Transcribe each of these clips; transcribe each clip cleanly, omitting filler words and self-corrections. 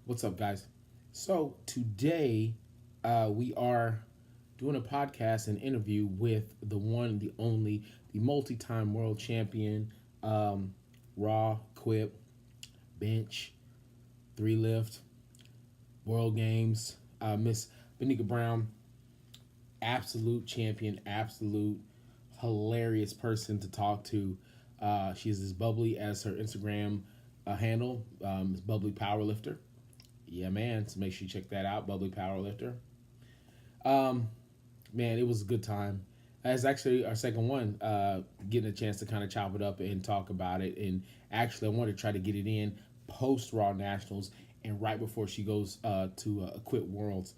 What's up, guys? So today we are doing a podcast and interview with the one, the only, the multi-time world champion, um, Raw, Quip, Bench, Three Lift, World Games, Miss Bonica Brown, absolute champion, absolute hilarious person to talk to. She's as bubbly as her Instagram handle, Bubbly Powerlifter. Yeah, man. So make sure you check that out, Bubbly Powerlifter. Um, Man, it was a good time. It's actually our second one, getting a chance to kind of chop it up and talk about it. And actually, I want to try to get it in post Raw Nationals and right before she goes to Quit Worlds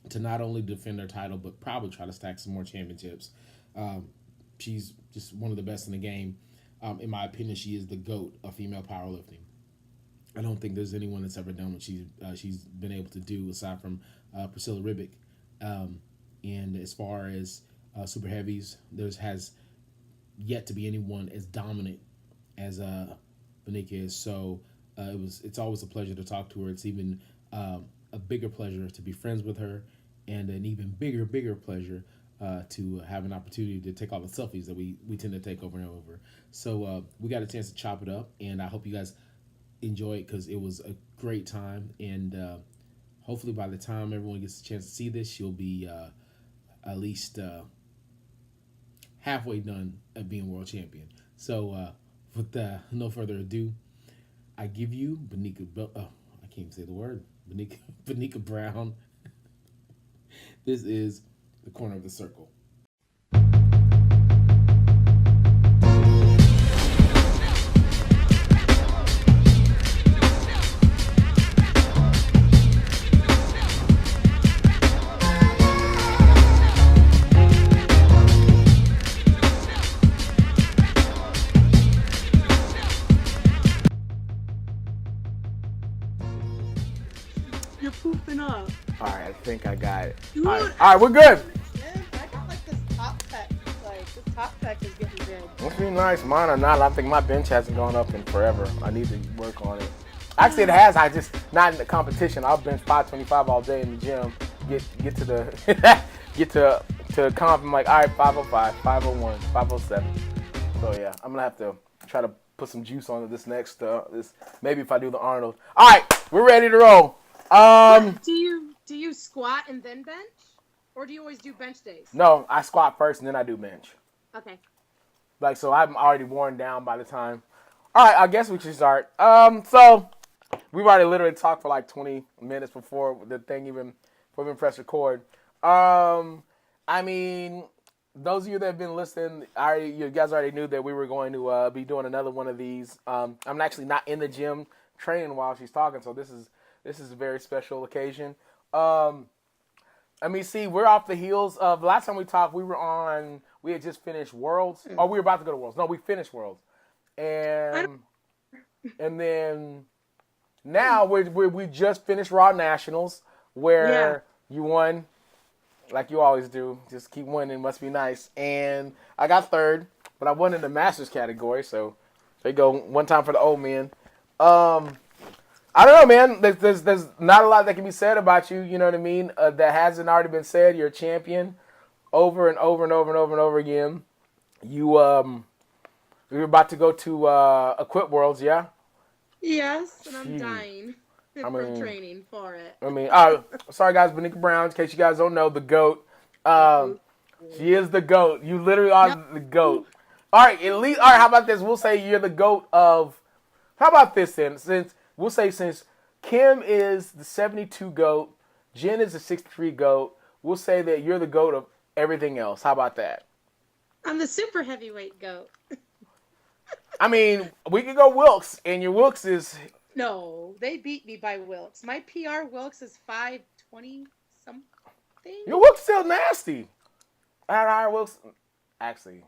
to not only defend her title, but probably try to stack some more championships. Um, she's just one of the best in the game. In my opinion, she is the GOAT of female powerlifting. I don't think there's anyone that's ever done what she's been able to do aside from Priscilla Ribic. And as far as super heavies, there's has yet to be anyone as dominant as Bonica is. So it's always a pleasure to talk to her. It's even a bigger pleasure to be friends with her, and an even bigger pleasure to have an opportunity to take all the selfies that we tend to take over and over. So we got a chance to chop it up, and I hope you guys enjoy it because it was a great time. And hopefully by the time everyone gets a chance to see this, she'll be at least halfway done at being world champion. So with no further ado, I give you Bonica. I can't even say the word. Bonica Brown. This is the corner of the circle. You're pooping up. All right, I think I got it. Dude, All right, we're good. man, I got like this top pack. Like, this top pack is getting big. Must be nice. Mine or not. I think my bench hasn't gone up in forever. I need to work on it. Actually, it has. I just not in the competition. I'll bench 525 all day in the gym. Get to the get to comp. I'm like, all right, 505, 501, 507. So yeah, I'm gonna have to try to put some juice on this next. This maybe if I do the Arnold. All right, we're ready to roll. Do you squat and then bench, or do you always do bench days? No, I squat first and then I do bench. Okay. Like, so I'm already worn down by the time. All right, I guess we should start. So we've already literally talked for like 20 minutes before the thing before we even press record. I mean, those of you that have been listening, you guys already knew that we were going to be doing another one of these. I'm actually not in the gym training while she's talking, so this is a very special occasion. I mean, see, we're off the heels of last time we talked. We had just finished Worlds, or we were about to go to Worlds. No, we finished Worlds, and then now we just finished Raw Nationals, where you won, like you always do. Just keep winning, must be nice. And I got third, but I won in the Masters category, so there you go. One time for the old men. I don't know, man. There's not a lot that can be said about you. You know what I mean? That hasn't already been said. You're a champion, over and over and over and over and over again. You're about to go to Equip Worlds, yeah? Yes, and I'm dying from training for it. I mean, sorry guys, Bonica Brown. In case you guys don't know, the GOAT. She is the GOAT. You literally are the GOAT. All right, at least. All right, how about this? We'll say you're the GOAT of. How about this then? Since Kim is the 72 GOAT, Jen is the 63 GOAT, we'll say that you're the GOAT of everything else. How about that? I'm the super heavyweight goat. I mean, we could go Wilkes, and your Wilkes is... No, they beat me by Wilkes. My PR Wilkes is 520 something. Your Wilkes still nasty. Our Wilkes... Actually,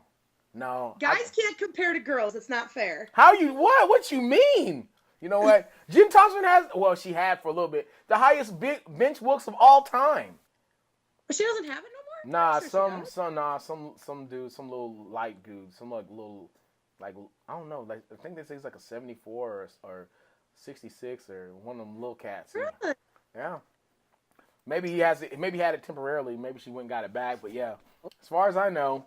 no. Guys can't compare to girls. It's not fair. How you... What? What you mean? You know what? Jen Thompson she had for a little bit, the highest bench Wilkes of all time. But she doesn't have it no more? Nah, some dude, some little light dude, some like little, like, I don't know, like, I think they say it's like a 74 or 66 or one of them little cats. Really? Yeah. Maybe he has it. Maybe he had it temporarily. Maybe she went and got it back. But yeah, as far as I know,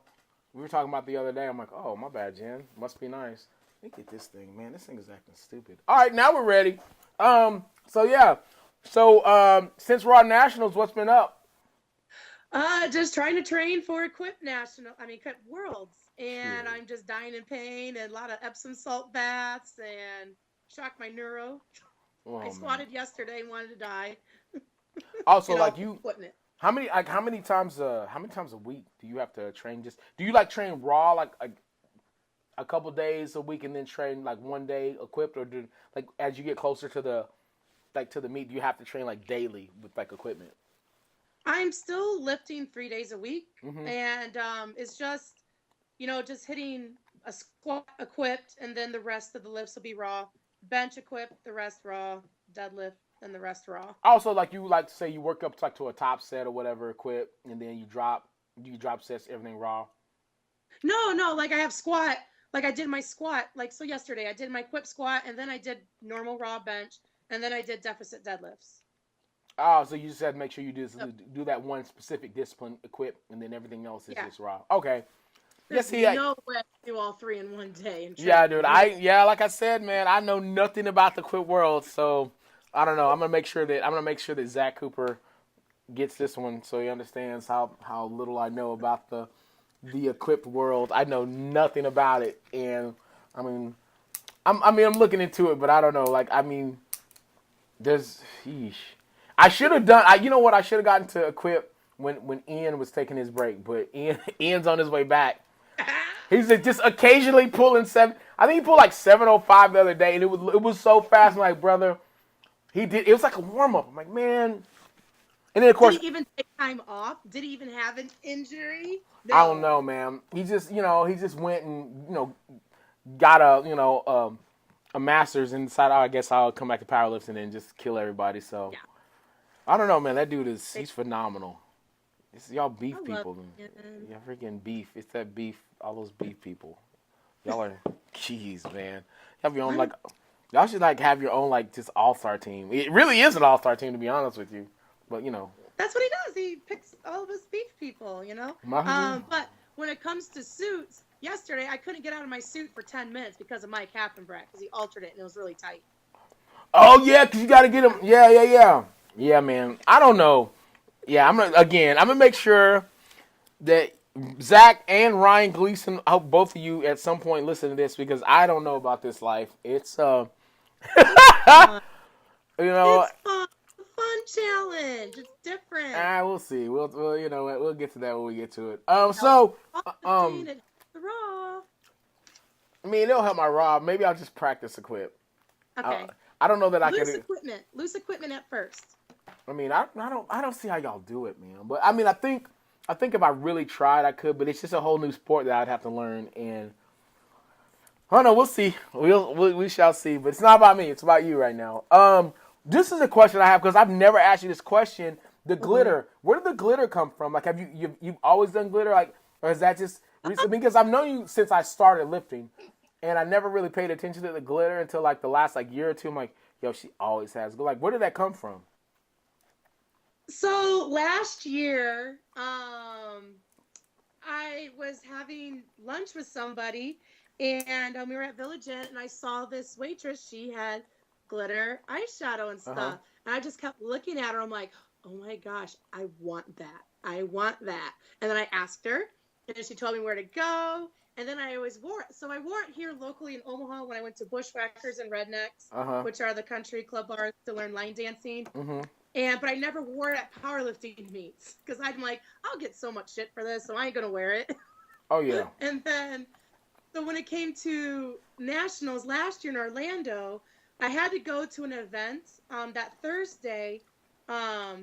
we were talking about the other day. I'm like, oh, my bad, Jen. Must be nice. Let me get this thing, man. This thing is acting stupid. All right, now we're ready. So yeah. So since Raw Nationals, what's been up? Just trying to train for Equip Worlds, and I'm just dying in pain and a lot of Epsom salt baths and shocked my neuro. Oh, I squatted yesterday and wanted to die. Also, how many times a week do you have to train? Just do you like train raw like a couple days a week and then train like one day equipped, or do like as you get closer to the meet, do you have to train like daily with like equipment? I'm still lifting 3 days a week, and it's just just hitting a squat equipped, and then the rest of the lifts will be raw. Bench equipped, the rest raw. Deadlift, and the rest raw. Also, like you like to say, you work up to, like to a top set or whatever, equipped, and then you drop sets, everything raw. No, like I have squat. Like I did my squat. Like so yesterday, I did my equipped squat, and then I did normal raw bench, and then I did deficit deadlifts. Oh, so you just have to make sure you do that one specific discipline equipped, and then everything else is just raw. Okay. There's no way to do all three in one day. Yeah, dude. Like I said, man, I know nothing about the Quit World, so I don't know. I'm gonna make sure that Zach Cooper gets this one so he understands how little I know about the equipped world. I know nothing about it, and I'm looking into it, but I don't know. Like, I mean, I should have done. You know what? I should have gotten to equip when Ian was taking his break, but Ian's on his way back. He's just occasionally pulling 7. I think he pulled like 7:05 the other day, and it was so fast. I'm like, brother, it was like a warm up. I'm like, man. And then of course, did he even take time off? Did he even have an injury? No. I don't know, man. He just went and got a master's and decided, I guess I'll come back to powerlifting and just kill everybody. So yeah. I don't know, man. That dude he's phenomenal. Y'all beef people. Y'all freaking beef. It's that beef. All those beef people. Y'all are, jeez, man. You have your own y'all should have your own just all-star team. It really is an all-star team, to be honest with you. But that's what he does. He picks all of his beef people. But when it comes to suits, yesterday I couldn't get out of my suit for 10 minutes because of Mike Hafenbrecht because he altered it and it was really tight. Oh yeah, because you got to get him. Yeah, man. I don't know. Yeah, I'm gonna make sure that Zach and Ryan Gleason, I hope both of you at some point listen to this because I don't know about this life. It's It's fun. Fun challenge. It's different. We'll see. We'll get to that when we get to it. I mean, it'll help my raw. Maybe I'll just practice equip. Okay. I don't know that I can. Loose equipment at first. I mean, I don't see how y'all do it, man. But I mean, I think if I really tried, I could. But it's just a whole new sport that I'd have to learn. And I don't know. We'll see. We shall see. But it's not about me. It's about you right now. This is a question I have because I've never asked you this question. The glitter. Where did the glitter come from? Like, have you've always done glitter? Like, or is that just recently? Because I've known you since I started lifting, and I never really paid attention to the glitter until the last year or two. I'm like, yo, she always has. Like, where did that come from? So last year, I was having lunch with somebody, and we were at Village Inn, and I saw this waitress. She had glitter eyeshadow and stuff, and I just kept looking at her. I'm like, oh my gosh, I want that. I want that. And then I asked her, and then she told me where to go. And then I always wore it. So I wore it here locally in Omaha when I went to Bushwhackers and Rednecks, which are the country club bars to learn line dancing. But I never wore it at powerlifting meets because I'm like, I'll get so much shit for this, so I ain't gonna wear it. Oh yeah. And then, so when it came to nationals last year in Orlando, I had to go to an event that Thursday. I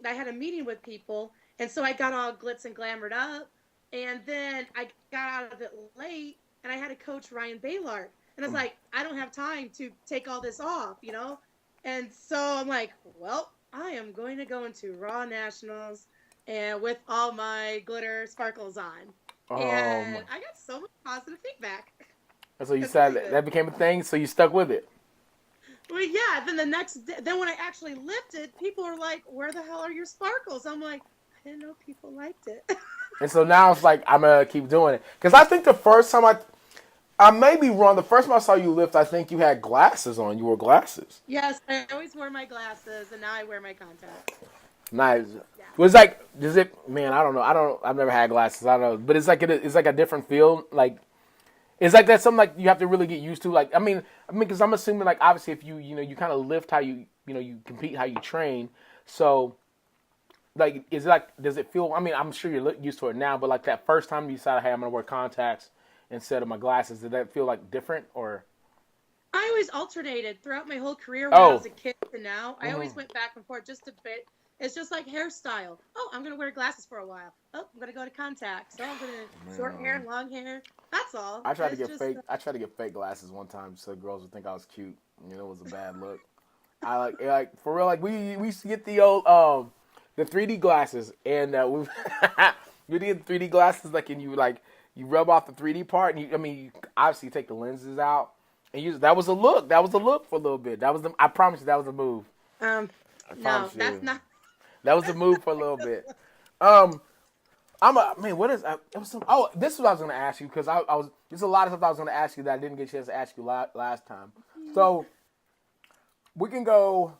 had a meeting with people, and so I got all glitz and glamored up, and then I got out of it late, and I had to coach Ryan Baylard, and I was like, I don't have time to take all this off, and so I'm like, well, I am going to go into Raw Nationals and with all my glitter sparkles on. And I got so much positive feedback. So you said that became a thing, so you stuck with it. Well, yeah. Then the next day, then when I actually lifted, people are like, "Where the hell are your sparkles?" I'm like, I didn't know people liked it. And so now it's like I'm gonna keep doing it because I think the first time I may be wrong. The first time I saw you lift, I think you had glasses on. You wore glasses. Yes, I always wore my glasses, and now I wear my contacts. Nice. Yeah. Was like, does it? Man, I don't know. I've never had glasses. I don't know, but it's like a different feel. Like, it's like that's something like you have to really get used to. Like, because I'm assuming like obviously if you kind of lift how you compete how you train. So, like, is it like does it feel? I mean, I'm sure you're used to it now, but like that first time you decided, hey, I'm gonna wear contacts instead of my glasses, did that feel like different or? I always alternated throughout my whole career when I Oh. was a kid to now. I always went back and forth just a bit. It's just like hairstyle. Oh, I'm gonna wear glasses for a while. Oh, I'm gonna go to contacts. Oh, I'm gonna short hair, long hair. That's all. I tried to It's get just, fake. I tried to get fake glasses one time so girls would think I was cute. You know, it was a bad look. I like for real. Like we used to get the old the 3D glasses, and we did 3D glasses like, and you rub off the 3D part, and you obviously take the lenses out, and that was a look. That was a look for a little bit. I promise you that was a move. no, that's not. That was a move for a little bit. What is? It was this is what I was going to ask you because there's a lot of stuff I was going to ask you that I didn't get a chance to ask you last time. So we can go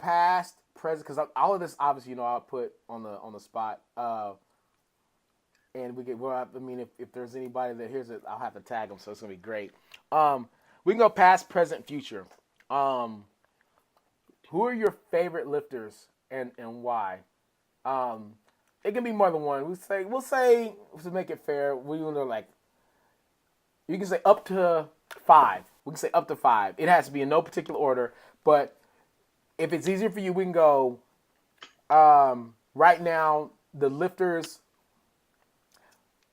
past, present, because all of this obviously I'll put on the spot. And if there's anybody that hears it, I'll have to tag them, so it's gonna be great. We can go past, present, future. Who are your favorite lifters and why? It can be more than one. We'll say to make it fair, you can say up to 5. We can say up to 5. It has to be in no particular order, but if it's easier for you, we can go right now the lifters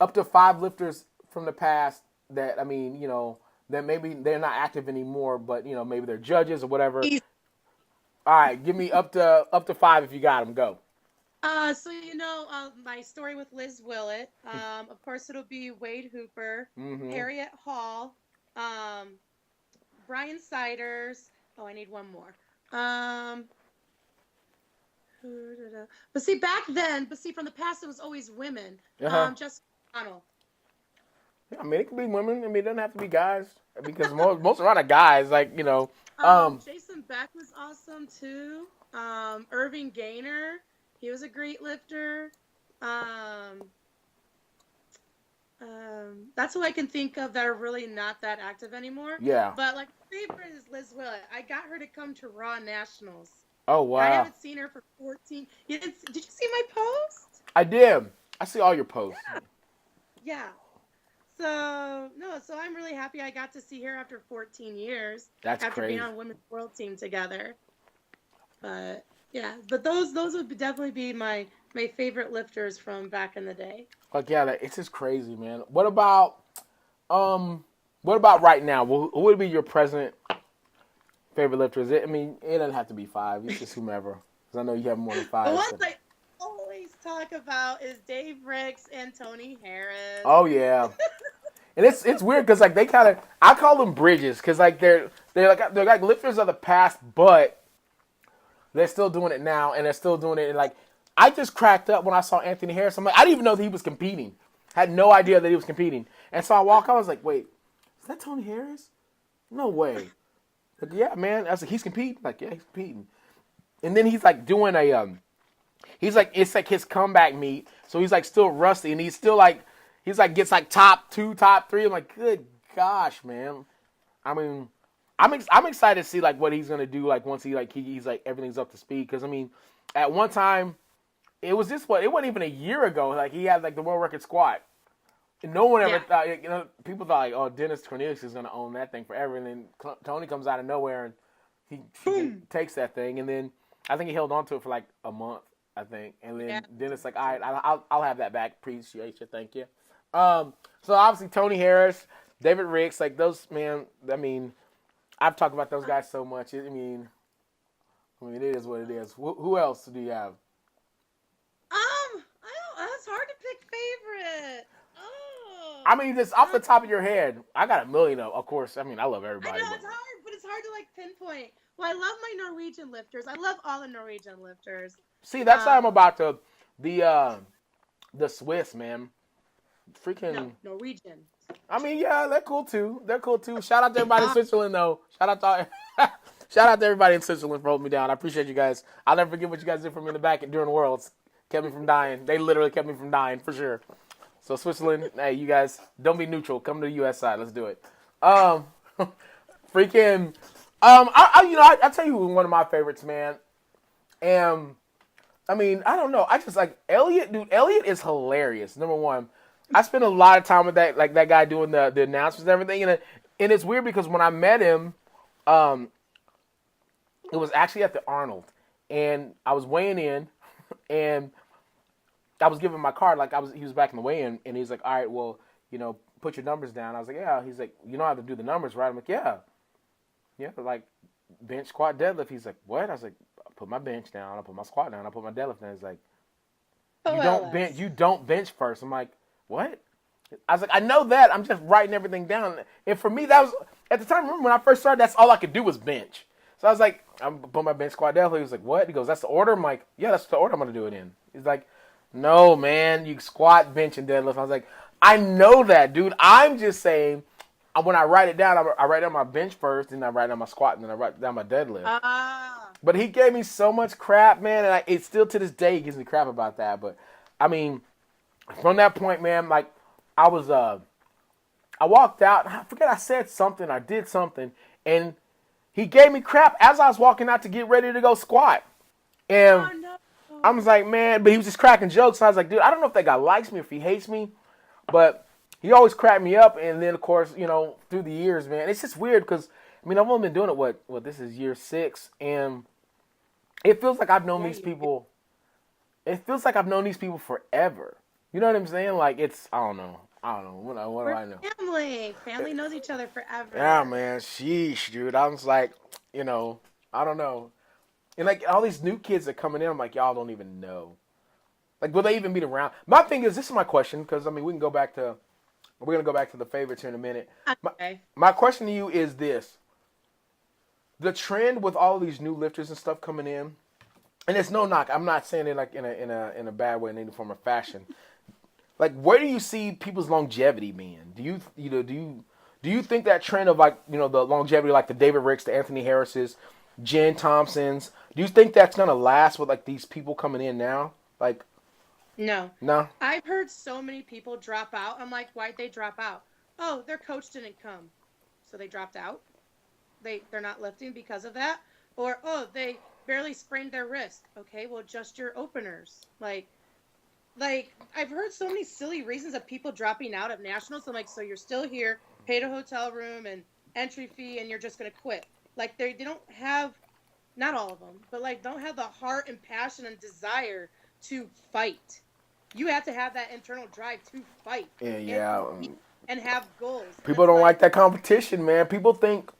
up to 5 lifters from the past that that maybe they're not active anymore, but maybe they're judges or whatever. All right, give me up to 5 if you got them. Go. So my story with Liz Willett. Of course, it'll be Wade Hooper, Harriet Hall, Brian Siders. Oh, I need one more. But see, back then, from the past, it was always women. Jessica O'Connell. Yeah, it can be women. It doesn't have to be guys because most of them are guys. Jason Beck was awesome too. Irving Gaynor, he was a great lifter. That's who I can think of that are really not that active anymore. Yeah. But like favorite is Liz Willett. I got her to come to Raw Nationals. Oh wow! I haven't seen her for 14. Did you see my post? I did. I see all your posts. Yeah. So I'm really happy I got to see her after 14 years. That's after crazy. being on Women's World Team together. But yeah, those would definitely be my favorite lifters from back in the day. Like it's just crazy, man. What about right now? Who would be your present favorite lifters? It doesn't have to be 5. It's just whomever. Because I know you have more than 5. The ones I always talk about is Dave Ricks and Tony Harris. Oh yeah. And it's weird because like they kind of, I call them bridges because like they're like lifters of the past, but they're still doing it now, and they're still doing it. And like I just cracked up when I saw Anthony Harris. I'm like, I didn't even know that he was competing. Had no idea that he was competing. And so I was like, wait, is that Tony Harris? No way. Like, yeah, man. I was like, he's competing. Like, yeah, he's competing. And then he's like doing it's like his comeback meet. So he's like still rusty, and he's still like. He's like gets like top 2, top 3. I'm like, good gosh, man. I'm excited to see like what he's gonna do like once he's like everything's up to speed. Because at one time, it was it wasn't even a year ago. Like he had like the world record squat, and no one ever thought. People thought like, oh, Dennis Cornelius is gonna own that thing forever. And then Tony comes out of nowhere and he takes that thing. And then I think he held on to it for like a month. I think, and then Dennis like, all right, I'll have that back. Appreciate you, thank you. So obviously Tony Harris, David Ricks, like those, man. I've talked about those guys so much. It is what it is. Who else do you have? It's hard to pick favorite. Oh. Just off the top of your head, I got a million of course. I love everybody. I know it's hard hard to like pinpoint. Well, I love my Norwegian lifters. I love all the Norwegian lifters. See, that's how I'm about the Swiss, man. No, Freaking. Norwegian. I mean, yeah, they're cool too. They're cool too. Shout out to everybody in Switzerland, though. Shout out to everybody in Switzerland for holding me down. I appreciate you guys. I'll never forget what you guys did for me in the back during Worlds. Kept me from dying. They literally kept me from dying for sure. So Switzerland, hey, you guys, don't be neutral. Come to the U.S. side. Let's do it. Freaking. I tell you who one of my favorites, man. And I mean, I don't know. I just like Elliot, dude. Elliot is hilarious. Number one. I spent a lot of time with that guy doing the announcements and everything, and it's weird because when I met him, it was actually at the Arnold, and I was weighing in, and I was giving my card he was back in the weigh-in, and he's like, all right, well, put your numbers down. I was like, yeah. He's like, you know how to do the numbers, right? I'm like, yeah, like bench, squat, deadlift. He's like, what? I was like, I put my bench down, I put my squat down, I put my deadlift down. He's like, you don't bench first. I'm like, what? I was like, I know that. I'm just writing everything down. And for me, that was, at the time, remember when I first started, that's all I could do was bench. So I was like, I'm put my bench, squat, deadlift. He was like, what? He goes, that's the order? I'm like, yeah, that's the order I'm going to do it in. He's like, no, man, you squat, bench, and deadlift. I was like, I know that, dude. I'm just saying, when I write it down, I write down my bench first, then I write down my squat, and then I write down my deadlift. But he gave me so much crap, man, and it still to this day gives me crap about that. But, I mean, from that point, man, like, I walked out, I forget I said something, I did something, and he gave me crap as I was walking out to get ready to go squat. And I was like, man, but he was just cracking jokes. So I was like, dude, I don't know if that guy likes me or if he hates me, but he always cracked me up. And then, of course, through the years, man, it's just weird because, I mean, I've only been doing it, this is year 6, and it feels like I've known these people. It feels like I've known these people forever. You know what I'm saying? Like, it's, I don't know. What do I know? Family knows each other forever. Yeah, man. Sheesh, dude. I was like, I don't know. And, like, all these new kids that coming in, I'm like, y'all don't even know. Like, will they even be around? My thing is, this is my question, because, I mean, we're going to go back to the favorites here in a minute. Okay. My question to you is this. The trend with all these new lifters and stuff coming in, and it's no knock. I'm not saying it like in a bad way, in any form of fashion. Like, where do you see people's longevity being? Do you think that trend of, like, the longevity, like the David Ricks, the Anthony Harrises, Jen Thompsons, do you think that's gonna last with, like, these people coming in now? Like, no. I've heard so many people drop out. I'm like, why'd they drop out? Oh, their coach didn't come, so they dropped out. They're not lifting because of that. Or, oh, they barely sprained their wrist. Okay, well, adjust your openers. Like, I've heard so many silly reasons of people dropping out of nationals. I'm like, so you're still here, paid a hotel room and entry fee, and you're just going to quit. Like, they don't have, not all of them, but, like, don't have the heart and passion and desire to fight. You have to have that internal drive to fight. Yeah. And have goals. People don't like that competition, man. People think,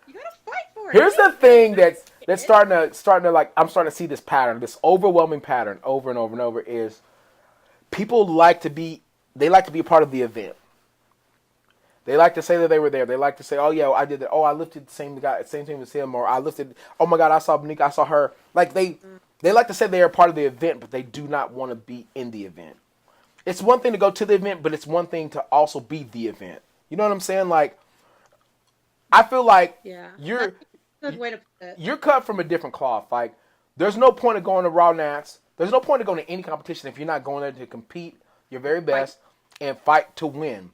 you got to fight for it. here's the thing that's starting to, like, I'm starting to see this pattern, this overwhelming pattern over and over and over is, people like to be a part of the event. They like to say that they were there. They like to say, oh, yeah, I did that. Oh, I lifted the same thing as him. Or I lifted, oh, my God, I saw BONICA, I saw her. Like, they like to say they are part of the event, but they do not want to be in the event. It's one thing to go to the event, but it's one thing to also be the event. You know what I'm saying? Like, I feel like you're good way to put it. You're cut from a different cloth. Like, there's no point of going to Raw Nats. There's no point of going to any competition if you're not going there to compete your very best and fight to win.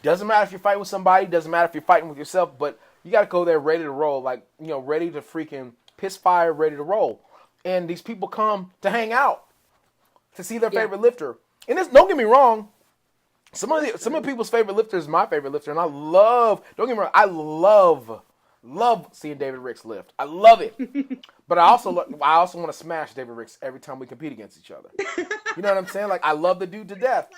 Doesn't matter if you're fighting with somebody. Doesn't matter if you're fighting with yourself. But you got to go there ready to roll. Like, ready to freaking piss fire, ready to roll. And these people come to hang out, to see their favorite lifter. And this, don't get me wrong. Some of people's favorite lifter is my favorite lifter. And don't get me wrong, I love seeing David Ricks lift. I love it. But I also want to smash David Ricks every time we compete against each other. You know what I'm saying? Like, I love the dude to death.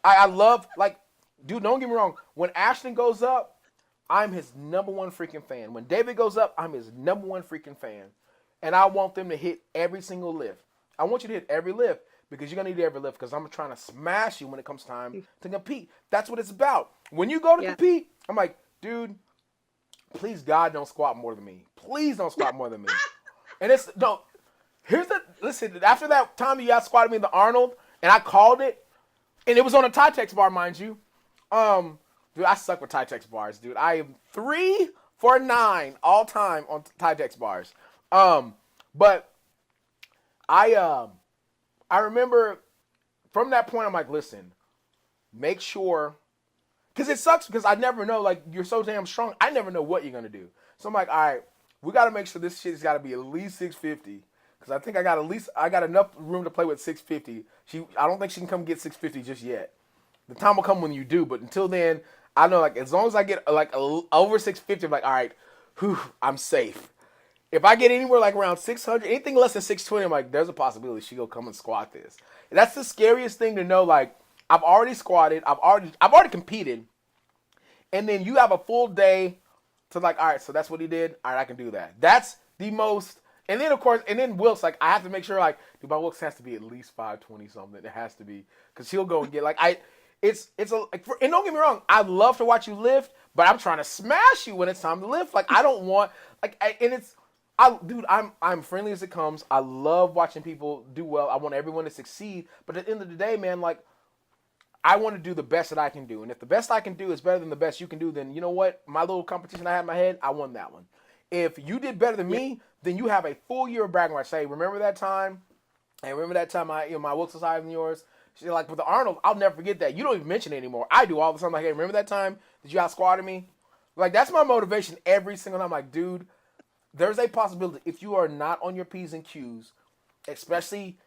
I love, like, dude, don't get me wrong. When Ashton goes up, I'm his number one freaking fan. When David goes up, I'm his number one freaking fan. And I want them to hit every single lift. I want you to hit every lift because you're going to need every lift because I'm trying to smash you when it comes time to compete. That's what it's about. When you go to compete, I'm like, dude, please God don't squat more than me. Please don't squat more than me. And it's no. Listen. After that time you guys squatted me in the Arnold, and I called it, and it was on a Tytex bar, mind you. Dude, I suck with Tytex bars, dude. I am 3 for 9 all time on Tytex bars. But I remember from that point, I'm like, listen, make sure, because it sucks because I never know, like, you're so damn strong, I never know what you're going to do. So I'm like, all right, we got to make sure this shit's got to be at least 650, because I think I got enough room to play with 650. I don't think she can come get 650 just yet. The time will come when you do, but until then, I know, like, as long as I get, like, over 650, I'm like, all right, I'm safe. If I get anywhere like around 600, anything less than 620, I'm like, there's a possibility she go come and squat this. And that's the scariest thing to know. Like, I've already squatted, I've already competed, and then you have a full day to like, all right, so that's what he did. All right, I can do that. That's the most. And then of course, Wilkes, like, I have to make sure, like, dude, my Wilkes has to be at least 520 something. It has to be, because he'll go and get like and don't get me wrong, I love to watch you lift, but I'm trying to smash you when it's time to lift. Like, I don't want I'm friendly as it comes. I love watching people do well. I want everyone to succeed. But at the end of the day, man, like, I want to do the best that I can do. And if the best I can do is better than the best you can do, then you know what? My little competition I had in my head, I won that one. If you did better than me, then you have a full year of bragging rights. Say, remember that time? And remember that time my Wilkes was higher than yours? She's like, with the Arnold, I'll never forget that. You don't even mention it anymore. I do all the time. Like, hey, remember that time that you out squatted me? Like, that's my motivation every single time. Like, dude, there's a possibility if you are not on your P's and Q's, especially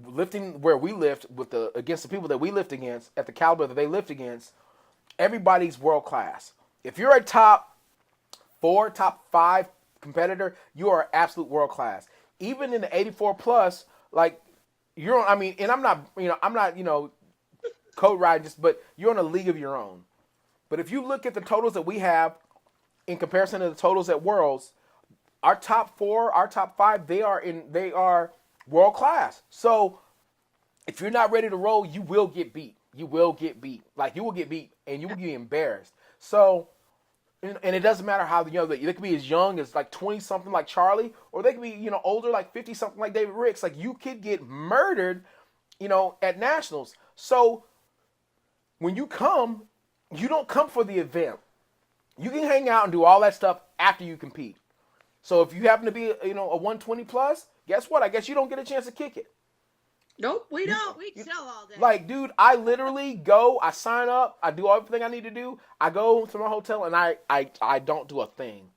lifting where we lift against the people that we lift against at the caliber that they lift against, everybody's world class. If you're a top 4, top 5 competitor, you are absolute world class. Even in the 84 plus, like, you're on, I mean, and I'm not, code riding, but you're on a league of your own. But if you look at the totals that we have in comparison to the totals at Worlds, our top 4, our top 5, they are world class. So if you're not ready to roll, you will get beat. You will get beat. Like, you will get beat, and you will get embarrassed. So, and it doesn't matter how young they could be, as young as like 20 something like Charlie, or they could be older like 50 something like David Ricks. Like, you could get murdered, at nationals. So when you come, you don't come for the event. You can hang out and do all that stuff after you compete. So if you happen to be, a 120 plus, guess what? I guess you don't get a chance to kick it. Nope, we don't. We chill all day. Like, dude, I literally go, I sign up, I do everything I need to do. I go to my hotel and I don't do a thing.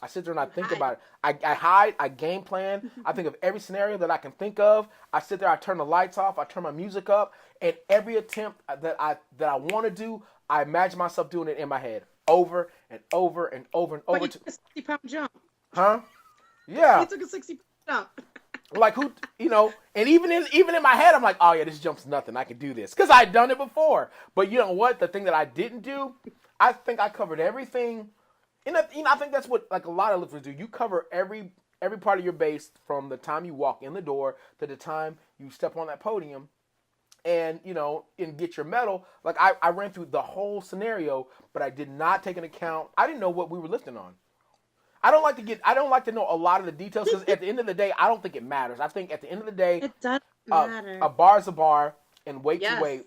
I sit there and I think about it. I hide, I game plan. I think of every scenario that I can think of. I sit there, I turn the lights off, I turn my music up, and every attempt that I want to do, I imagine myself doing it in my head over and over and over and over. But you took a 60-pound jump. Huh? Yeah. You took a 60-pound jump. Like, who, and even in my head, I'm like, oh yeah, this jump's nothing. I can do this because I'd done it before. But you know what? The thing that I didn't do, I think I covered everything. And I think that's what, like, a lot of lifters do. You cover every part of your base from the time you walk in the door to the time you step on that podium, and and get your medal. Like, I ran through the whole scenario, but I did not take into account. I didn't know what we were lifting on. I don't like to know a lot of the details, because at the end of the day, I don't think it matters. I think at the end of the day, it doesn't matter. A bar is a bar, and weight to weight.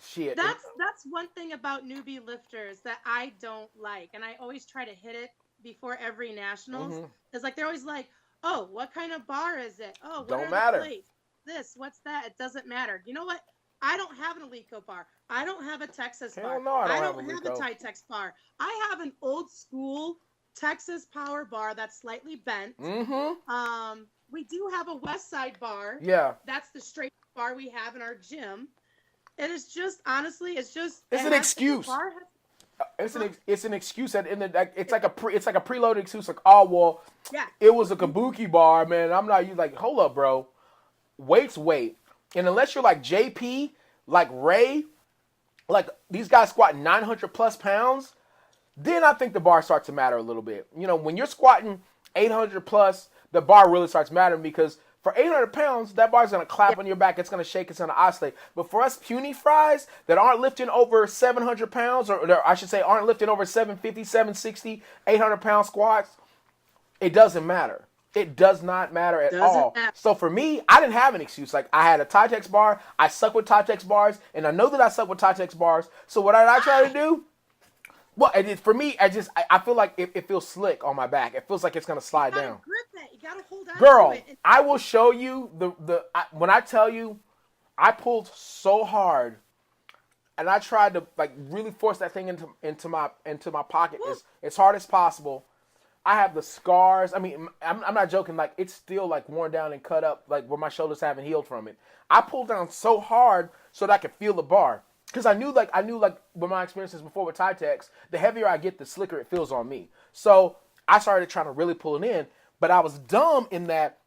Shit. That's one thing about newbie lifters that I don't like, and I always try to hit it before every nationals. Mm-hmm. It's like they're always like, "Oh, what kind of bar is it? Oh, what don't are matter. the plates? This, what's that?" It doesn't matter. You know what? I don't have an Alico bar. I don't have a Texas bar. No, I don't have a Tytex bar. I have an old school Texas power bar that's slightly bent. Mm-hmm. We do have a West Side bar. Yeah. That's the straight bar we have in our gym. And it's just, honestly, it's an excuse. It's an excuse at the end of the, it's like a preloaded excuse, like, oh well, yeah, it was a kabuki bar, man. I'm not, you like, hold up, bro. Weight's weight. And unless you're like JP, like Ray, like these guys squatting 900 plus pounds, then I think the bar starts to matter a little bit. When you're squatting 800 plus, the bar really starts mattering, because For 800 pounds, that bar's going to clap on your back. It's going to shake. It's going to oscillate. But for us puny fries that aren't lifting over 700 pounds, or I should say aren't lifting over 750, 760, 800-pound squats, it doesn't matter. It does not matter at all. So for me, I didn't have an excuse. Like, I had a Tytex bar. I suck with Tytex bars, and I know that I suck with Tytex bars. So what did I try to do? Well, for me, I feel like it feels slick on my back. It feels like it's gonna slide down. Grip that. You gotta hold on Girl, to it. I will show you when I tell you, I pulled so hard, and I tried to like really force that thing into my pocket as hard as possible. I have the scars. I mean, I'm not joking. Like, it's still like worn down and cut up, like where my shoulders haven't healed from it. I pulled down so hard so that I could feel the bar. Because I knew with my experiences before with Tytex, the heavier I get, the slicker it feels on me. So I started trying to really pull it in. But I was dumb in that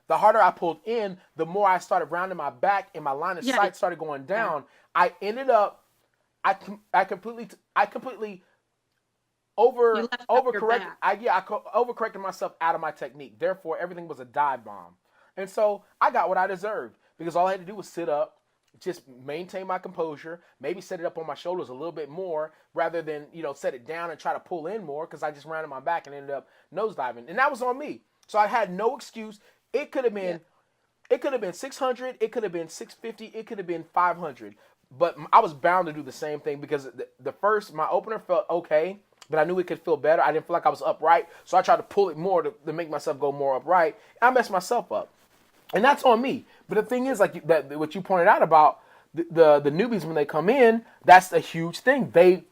the harder I pulled in, the more I started rounding my back and my line of sight started going down. I ended up, I completely overcorrected. I overcorrected myself out of my technique. Therefore, everything was a dive bomb. And so I got what I deserved because all I had to do was sit up, just maintain my composure, maybe set it up on my shoulders a little bit more rather than, set it down and try to pull in more because I just rounded my back and ended up nosediving. And that was on me. So I had no excuse. It could have been 600, it could have been 650, it could have been 500. But I was bound to do the same thing because my opener felt okay, but I knew it could feel better. I didn't feel like I was upright, so I tried to pull it more to make myself go more upright. I messed myself up. And that's on me. But the thing is, like what you pointed out about the newbies when they come in, that's a huge thing. The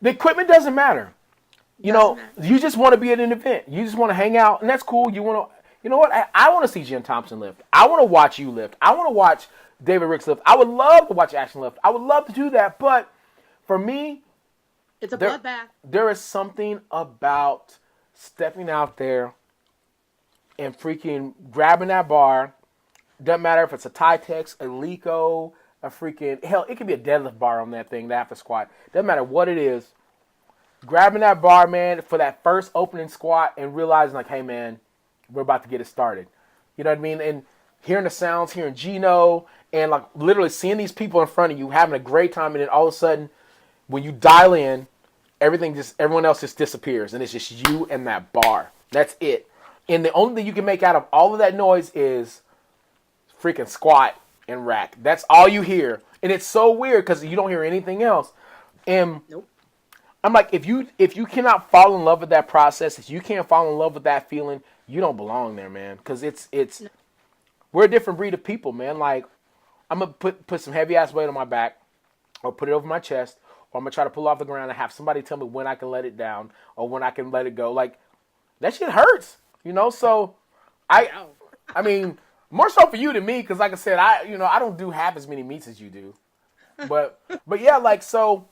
equipment doesn't matter. You just want to be at an event. You just want to hang out, and that's cool. You know what? I want to see Jen Thompson lift. I want to watch you lift. I want to watch David Ricks lift. I would love to watch Ashton lift. I would love to do that. But for me, it's a bloodbath. There is something about stepping out there and freaking grabbing that bar. Doesn't matter if it's a Tytex, a Lico, a freaking, hell, it could be a deadlift bar on that thing, the after squat. Doesn't matter what it is. Grabbing that bar, man, for that first opening squat and realizing, like, hey, man, we're about to get it started. You know what I mean? And hearing the sounds, hearing Gino, and, like, literally seeing these people in front of you, having a great time, and then all of a sudden, when you dial in, everyone else just disappears, and it's just you and that bar. That's it. And the only thing you can make out of all of that noise is freaking squat and rack. That's all you hear. And it's so weird because you don't hear anything else. And nope. I'm like, if you cannot fall in love with that process, if you can't fall in love with that feeling, you don't belong there, man. Because we're a different breed of people, man. Like, I'm going to put some heavy ass weight on my back or put it over my chest, or I'm going to try to pull off the ground and have somebody tell me when I can let it down or when I can let it go. Like, that shit hurts, so I mean, more so for you than me, because like I said, I don't do half as many meets as you do. But yeah, like, so,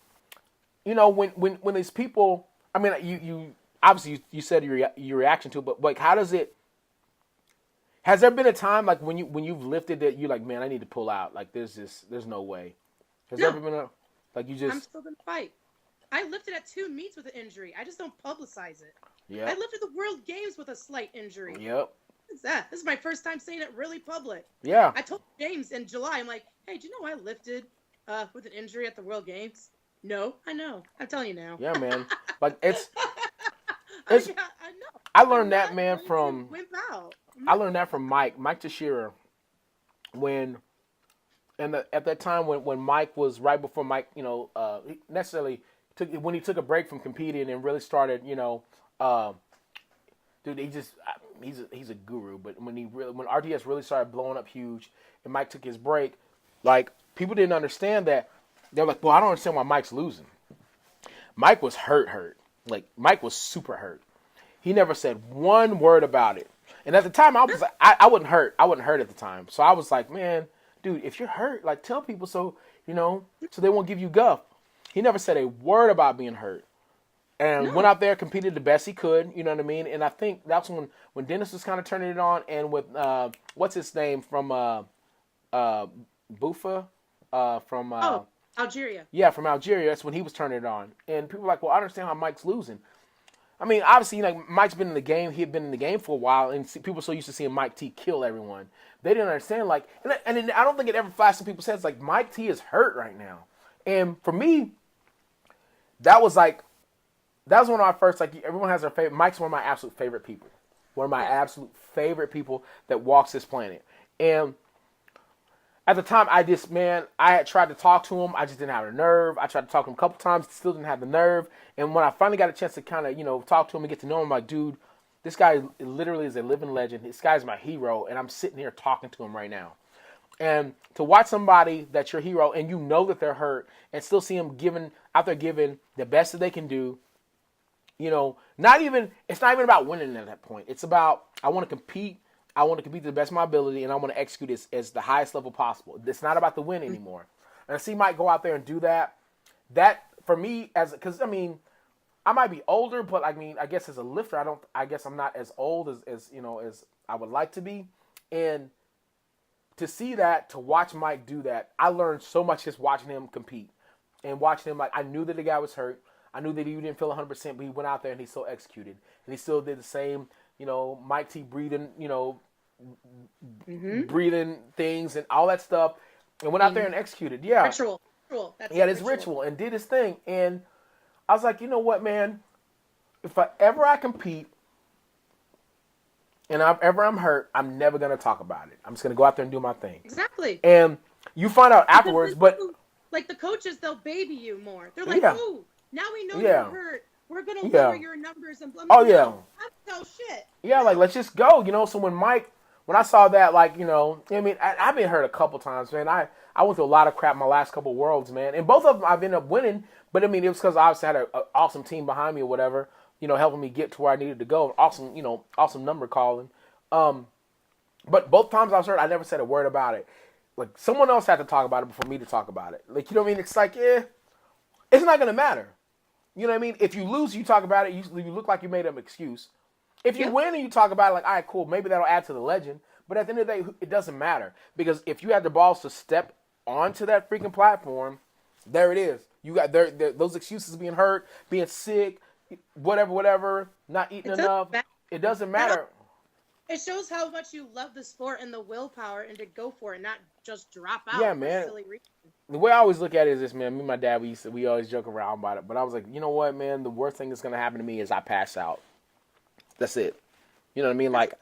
when these people, I mean, you obviously you said your reaction to it, but like, has there been a time like when you've lifted that you're like, man, I need to pull out, like there's no way. Has there ever been I'm still gonna fight. I lifted at 2 meets with an injury. I just don't publicize it. Yeah. I lifted the World Games with a slight injury. Yep. What's that? This is my first time saying it really public. Yeah. I told James in July, I'm like, hey, do you know I lifted with an injury at the World Games? No, I know. I'm telling you now. Yeah, man. Like it's I know. I learned that, man, from wimp out. I learned that from Mike Teixeira at that time when Mike was right before Mike, when he took a break from competing and really started, dude, he's a guru. But when RTS really started blowing up huge and Mike took his break, like, people didn't understand that. They're like, well, I don't understand why Mike's losing. Mike was hurt. Like, Mike was super hurt. He never said one word about it. And at the time, I was like, I wasn't hurt. I wasn't hurt at the time. So I was like, man, dude, if you're hurt, like, tell people so they won't give you guff. He never said a word about being hurt. And went out there, competed the best he could, you know what I mean? And I think that's when Dennis was kind of turning it on, and with, what's his name from Bufa? From Algeria. Yeah, from Algeria. That's when he was turning it on. And people were like, well, I understand how Mike's losing. I mean, obviously, Mike's been in the game. He had been in the game for a while, and people so used to seeing Mike T kill everyone. They didn't understand, like, and I don't think it ever flashed in people's heads, like, Mike T is hurt right now. And for me, that was one of my first, like, everyone has their favorite. Mike's one of my absolute favorite people. One of my absolute favorite people that walks this planet. And at the time, I had tried to talk to him. I just didn't have the nerve. I tried to talk to him a couple times, still didn't have the nerve. And when I finally got a chance to kind of, talk to him and get to know him, I'm like, dude, this guy literally is a living legend. This guy's my hero, and I'm sitting here talking to him right now. And to watch somebody that's your hero and you know that they're hurt and still see them out there giving the best that they can do, it's not even about winning at that point. It's about, I want to compete. I want to compete to the best of my ability, and I want to execute this as the highest level possible. It's not about the win anymore. And I see Mike go out there and do that. That, for me, because, I might be older, but, I guess as a lifter, I guess I'm not as old as I would like to be. And to see that, to watch Mike do that, I learned so much just watching him compete. And watching him, I knew that the guy was hurt. I knew that he didn't feel 100%, but he went out there and he still executed. And he still did the same, Mike T breathing, breathing things and all that stuff, and went out there and executed. Yeah, ritual. This ritual, and did his thing. And I was like, you know what, man? If I compete, and I'm hurt, I'm never gonna talk about it. I'm just gonna go out there and do my thing. Exactly. And you find out afterwards, but like the coaches, they'll baby you more. They're like, "Oh, now we know you're hurt. We're gonna lower your numbers and blah blah." That's shit. Yeah, let's just go. So when I saw that, I've been hurt a couple times, man. I went through a lot of crap my last couple Worlds, man. And both of them I've ended up winning, but it was because I obviously had an awesome team behind me or whatever, helping me get to where I needed to go. Awesome number calling. But both times I was hurt, I never said a word about it. Like, someone else had to talk about it before me to talk about it. Like, It's like, it's not going to matter. You know what I mean? If you lose, you talk about it, you look like you made an excuse. If you win and you talk about it, like, all right, cool, maybe that'll add to the legend. But at the end of the day, it doesn't matter. Because if you had the balls to step onto that freaking platform, there it is. You got those excuses, being hurt, being sick, whatever, not eating enough. It doesn't matter. It shows how much you love the sport and the willpower and to go for it, not just drop out. Yeah, man. For silly reasons. The way I always look at it is this, man. Me and my dad, we always joke around about it. But I was like, you know what, man? The worst thing that's going to happen to me is I pass out. That's it. You know what I mean? Like,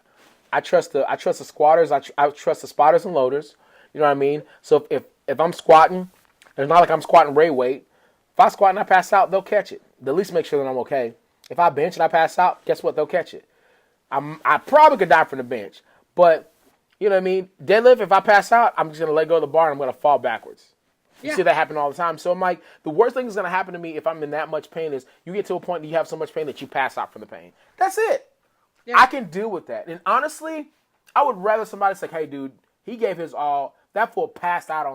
I trust the squatters. I trust the spotters and loaders. You know what I mean? So if I'm squatting, it's not like I'm squatting Ray weight. If I squat and I pass out, they'll catch it. They'll at least make sure that I'm okay. If I bench and I pass out, guess what? They'll catch it. I probably could die from the bench. But, you know what I mean? Deadlift, if I pass out, I'm just going to let go of the bar and I'm going to fall backwards. You see that happen all the time. So I'm like, the worst thing that's going to happen to me if I'm in that much pain is you get to a point that you have so much pain that you pass out from the pain. That's it. Yeah. I can deal with that. And honestly, I would rather somebody say, hey, dude, he gave his all. That fool passed out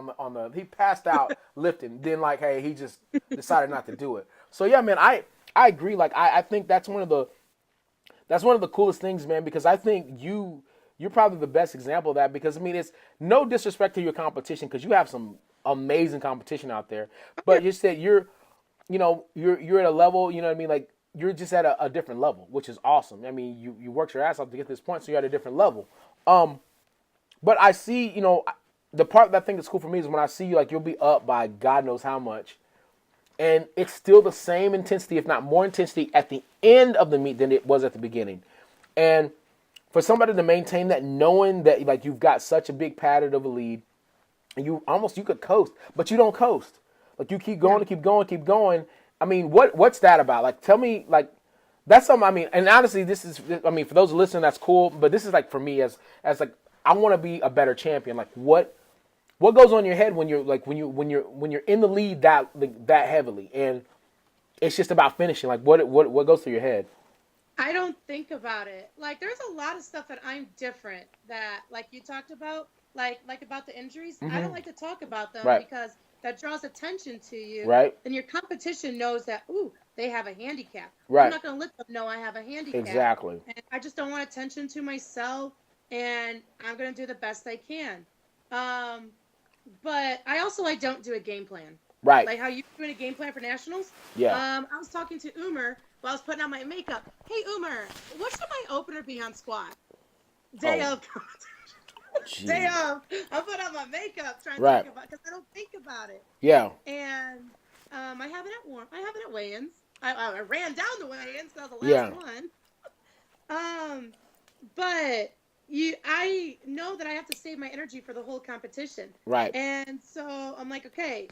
he passed out lifting. Then, like, hey, he just decided not to do it. So, yeah, man, I agree. Like, I think that's one of the coolest things, man, because I think you're probably the best example of that because, it's no disrespect to your competition because you have some amazing competition out there. But you said you're at a level, you know what I mean? Like, you're just at a different level, which is awesome. I mean, you worked your ass off to get to this point, so you're at a different level. But I see, the part that I think is cool for me is when I see you, like, you'll be up by God knows how much, and it's still the same intensity, if not more intensity, at the end of the meet than it was at the beginning. And for somebody to maintain that, knowing that, like, you've got such a big pattern of a lead, and you could coast, but you don't coast. Like, you keep going, keep going. I mean, what's that about? Like, tell me, like, that's something, and honestly, for those listening, that's cool, but this is, like, for me, as like, I want to be a better champion. Like, what goes on in your head when you're in the lead that heavily, and it's just about finishing? Like, what goes through your head? I don't think about it. Like, there's a lot of stuff that I'm different that, like you talked about, like about the injuries. Mm-hmm. I don't like to talk about them because that draws attention to you. Right. And your competition knows that, ooh, they have a handicap. Right. I'm not going to let them know I have a handicap. Exactly. And I just don't want attention to myself, and I'm going to do the best I can. But I don't do a game plan. Right. Like how you doing a game plan for nationals. Yeah. I was talking to Umer while I was putting on my makeup, hey, Umar, what should my opener be on squat? Day Oh, of. Day gee. of. I'm putting on my makeup trying to Right. think about, because I don't think about it. Yeah. And I have it at weigh-ins. I ran down the weigh-ins. That was the last Yeah. one. But I know that I have to save my energy for the whole competition. Right. And so I'm like, okay,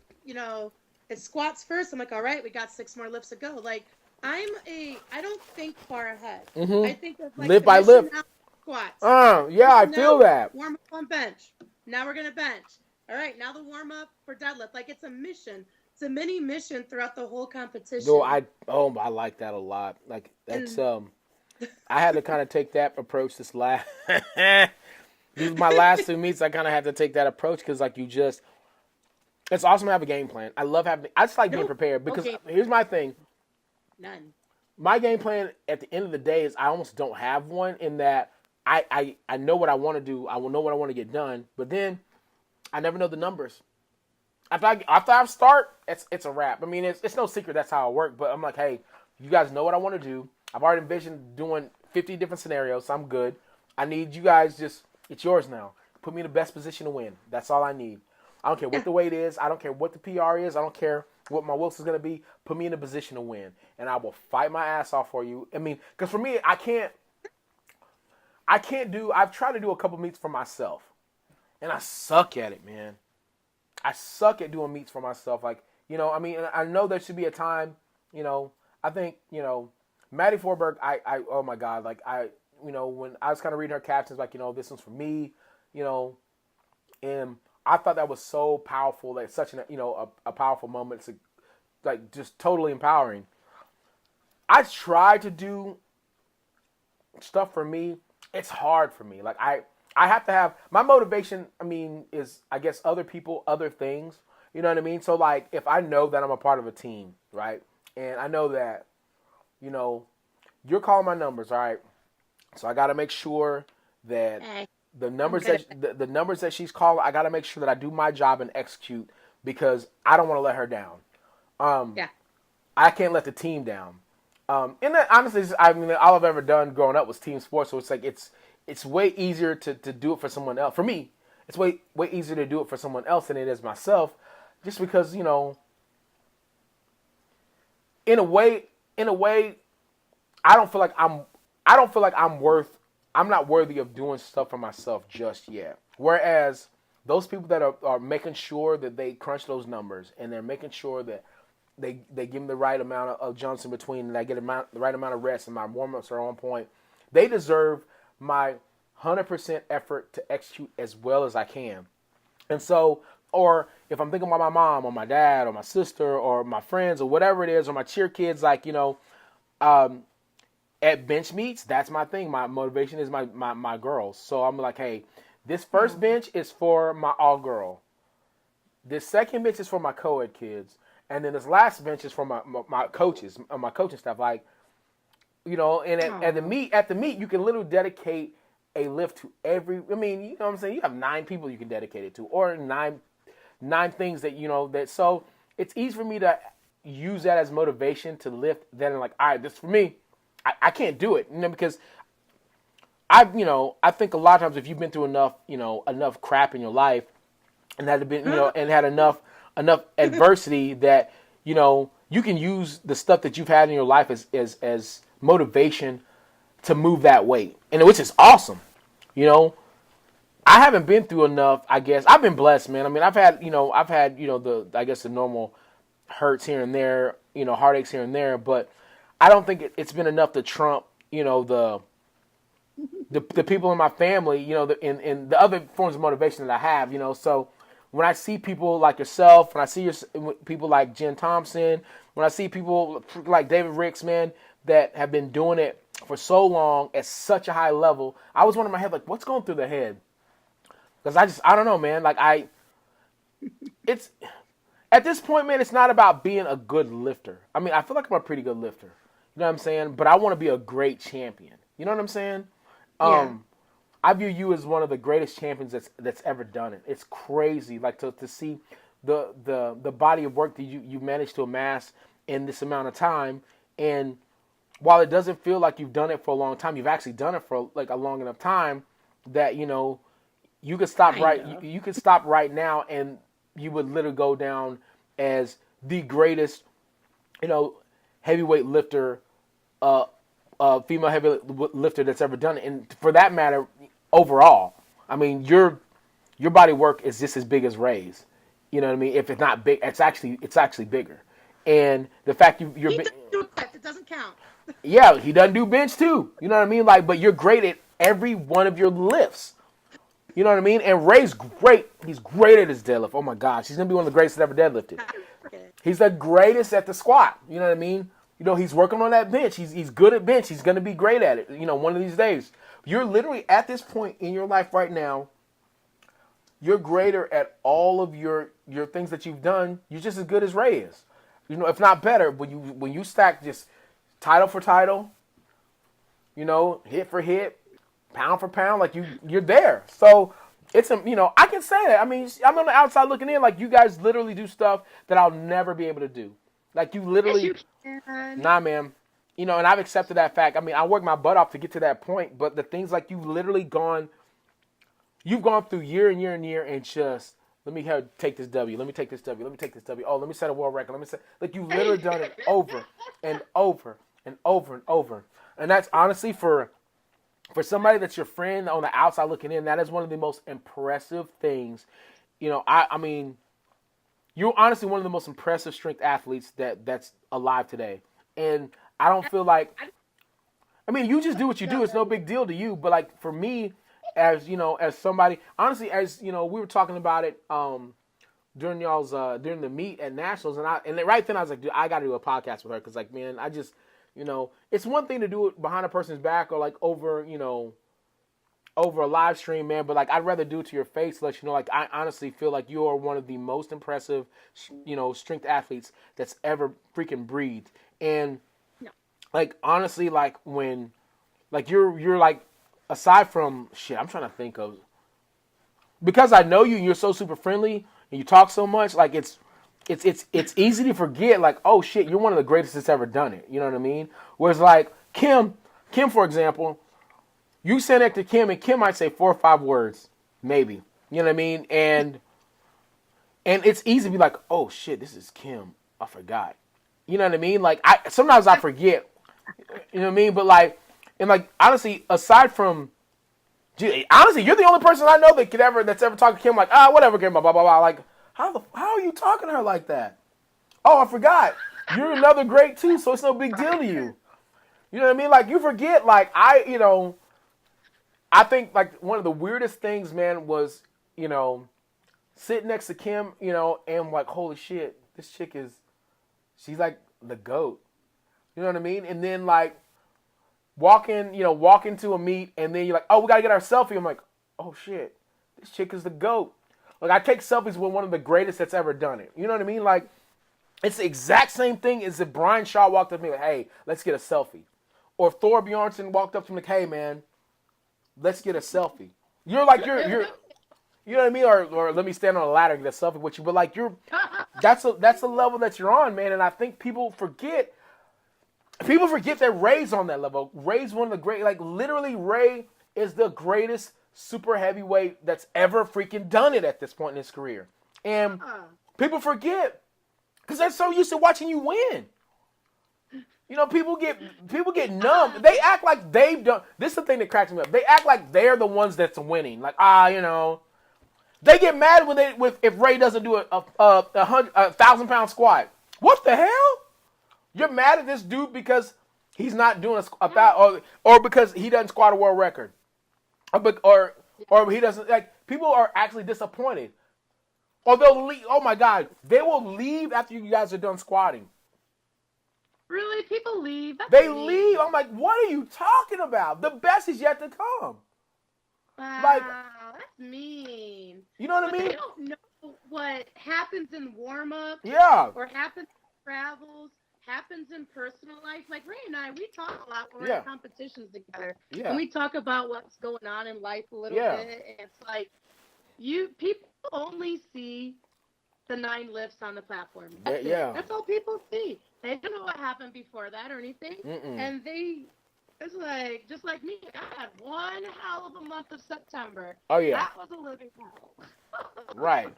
it's squats first. I'm like, all right, we got 6 more lifts to go. Like, I don't think far ahead. I think of like Lift the by mission lift. now squats. Yeah, I Mission feel now, that. warm up on bench. Now we're gonna bench. All right, now the warm up for deadlift. Like, it's a mission. It's a mini mission throughout the whole competition. No, I like that a lot. Like that's And I had to kind of take that approach this last these my last 2 meets. I kind of had to take that approach because like it's awesome to have a game plan. I just like being Nope. prepared because Okay. here's my thing. none. My game plan at the end of the day is I almost don't have one in that I know what I want to do. I will know what I want to get done, but then I never know the numbers. After I start, it's a wrap. I mean, it's no secret that's how I work, but I'm like, hey, you guys know what I want to do. I've already envisioned doing 50 different scenarios, so I'm good. I need you guys it's yours now. Put me in the best position to win. That's all I need. I don't care what the weight is. I don't care what the PR is. I don't care what my Wilson's going to be. Put me in a position to win, and I will fight my ass off for you. I mean, because for me, I've tried to do a couple meets for myself, and I suck at it, man. I suck at doing meets for myself. Like, I mean, I know there should be a time, I think, Maddie Forberg, oh my God, like when I was kind of reading her captions, like, this one's for me, and I thought that was so powerful, like such a powerful moment. It's like just totally empowering. I try to do stuff for me. It's hard for me. Like I have to have my motivation. I mean, is I guess other people, other things. You know what I mean? So like, if I know that I'm a part of a team, right, and I know that, you're calling my numbers, all right. So I got to make sure that the numbers the numbers that she's calling, I got to make sure that I do my job and execute because I don't want to let her down. Yeah. I can't let the team down. And that, honestly, I mean, all I've ever done growing up was team sports. So it's like it's way easier to do it for someone else. For me, it's way easier to do it for someone else than it is myself, just because in a way, I don't feel like I'm not worthy of doing stuff for myself just yet. Whereas those people that are making sure that they crunch those numbers and they're making sure that they give them the right amount of jumps in between and I get the right amount of rest and my warm-ups are on point, they deserve my 100% effort to execute as well as I can. And so, or if I'm thinking about my mom or my dad or my sister or my friends or whatever it is, or my cheer kids, like, at bench meets, that's my thing. My motivation is my girls. So I'm like, hey, this first bench is for my all girl. This second bench is for my co-ed kids. And then this last bench is for my coaches, my coaching staff. Like, and at the meet, you can literally dedicate a lift to every. I mean, you know what I'm saying? You have 9 people you can dedicate it to, or nine things that that. So it's easy for me to use that as motivation to lift. Then I'm like, all right, this is for me. I can't do it, because I think a lot of times if you've been through enough crap in your life, and had enough adversity that you can use the stuff that you've had in your life as motivation to move that weight, and which is awesome. I haven't been through enough. I guess I've been blessed, man. I mean, I've had the normal hurts here and there, heartaches here and there, but I don't think it's been enough to trump the people in my family, in the other forms of motivation that I have, So when I see people like yourself, when I see people like Jen Thompson, when I see people like David Ricks, man, that have been doing it for so long at such a high level, I was wondering in my head, like, what's going through their head? Because I don't know, man. Like it's at this point, man, it's not about being a good lifter. I mean, I feel like I'm a pretty good lifter. You know what I'm saying? But I want to be a great champion. You know what I'm saying? Yeah. I view you as one of the greatest champions that's ever done it. It's crazy, like to see the body of work that you managed to amass in this amount of time, and while it doesn't feel like you've done it for a long time, you've actually done it for like a long enough time that you could stop you could stop right now, and you would literally go down as the greatest, heavyweight lifter, female heavyweight lifter that's ever done it. And for that matter, overall, I mean, your body work is just as big as Ray's. You know what I mean? If it's not big, it's actually bigger. And the fact you're he doesn't do it, it doesn't count. yeah, he doesn't do bench too. You know what I mean? Like, but you're great at every one of your lifts. You know what I mean? And Ray's great. He's great at his deadlift. Oh my gosh, he's gonna be one of the greatest that ever deadlifted. He's the greatest at the squat. You know what I mean? He's working on that bench. He's good at bench. He's gonna be great at it. One of these days. You're literally at this point in your life right now. You're greater at all of your things that you've done. You're just as good as Ray is. If not better. When you stack just title for title, hit for hit, pound for pound, like you're there. So it's I can say that. I mean, I'm on the outside looking in, like you guys literally do stuff that I'll never be able to do. Like you literally, yes, you can. Nah, man. And I've accepted that fact. I mean, I worked my butt off to get to that point, but the things like you've gone through year and year and year, and just let me take this W. Let me take this W. Let me take this W. Oh, let me set a world record. Like you've literally done it over and over and over and over. And that's honestly for somebody that's your friend on the outside looking in, that is one of the most impressive things. I mean, you're honestly one of the most impressive strength athletes that's alive today. And I don't feel like, I mean, you just do what you do. It's no big deal to you. But like for me, as somebody, honestly, as we were talking about it during during the meet at Nationals, and right then I was like, dude, I got to do a podcast with her, because like, man, I just it's one thing to do it behind a person's back or like over a live stream, man, but like I'd rather do it to your face, let you know, like I honestly feel like you are one of the most impressive strength athletes that's ever freaking breathed. And like honestly, like when like you're like, aside from shit, I'm trying to think of, because I know you and you're so super friendly and you talk so much, like it's easy to forget, like, oh shit, you're one of the greatest that's ever done it. You know what I mean? Whereas like Kim, for example, you send it to Kim and Kim might say 4 or 5 words, maybe. You know what I mean? And it's easy to be like, oh shit, this is Kim. I forgot. You know what I mean? Like sometimes I forget. You know what I mean? But like, and like honestly, aside from, honestly, you're the only person I know that's ever talked to Kim like, whatever, Kim, blah blah blah blah. Like, how are you talking to her like that? Oh, I forgot. You're another great too, so it's no big deal to you. You know what I mean? Like you forget. Like I think like one of the weirdest things, man, was sitting next to Kim, and like, holy shit, this chick she's like the GOAT. You know what I mean? And then like walk into a meet, and then you're like, oh, we gotta get our selfie. I'm like, oh shit, this chick is the GOAT. Like I take selfies with one of the greatest that's ever done it. You know what I mean? Like it's the exact same thing as if Brian Shaw walked up to me like, hey, let's get a selfie. Or if Thor Bjornsson walked up to me like, hey man, let's get a selfie. You're like you're you know what I mean? Or let me stand on a ladder and get a selfie with you. But like that's a level that you're on, man. And I think people forget that Ray's on that level. Ray's one of the great, like literally Ray is the greatest super heavyweight that's ever freaking done it at this point in his career. And people forget because they're so used to watching you win. People get numb. They act like they've done. This is the thing that cracks me up. They act like they're the ones that's winning. Like they get mad if Ray doesn't do a 1,000-pound squat. What the hell? You're mad at this dude because he's not doing or because he doesn't squat a world record, or he doesn't, like, people are actually disappointed, or they'll leave. Oh my God, they will leave after you guys are done squatting. Really? People leave? They leave. I'm like, what are you talking about? The best is yet to come. Wow, like, that's mean. You know what I mean? They don't know what happens in warm-up. Yeah. Or happens in travels, happens in personal life. Like Ray and I, we talk a lot when we're in competitions together. Yeah. And we talk about what's going on in life a little bit. And it's like, people only see the 9 lifts on the platform. Yeah, That's it. yeah. That's all people see. They don't know what happened before that or anything. Mm-mm. And it's like, just like me, I had one hell of a month of September. Oh yeah, That was a living hell. right.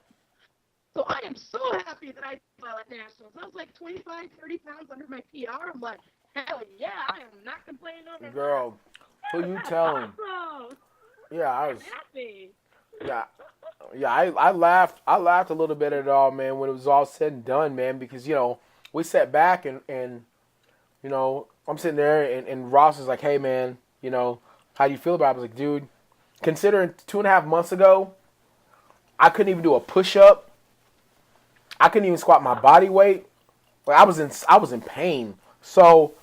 So I am so happy that I did well at Nationals. I was like 25, 30 pounds under my PR. I'm like, hell yeah, I am not complaining over that. Girl, who you That's telling? awesome. Yeah, I was. Happy. Yeah, yeah. I laughed. I laughed a little bit at it all, man, when it was all said and done, man, because we sat back and I'm sitting there and Ross is like, hey, man, how do you feel about it? I was like, dude, considering 2.5 months ago, I couldn't even do a push up. I couldn't even squat my body weight. Like I was in pain. So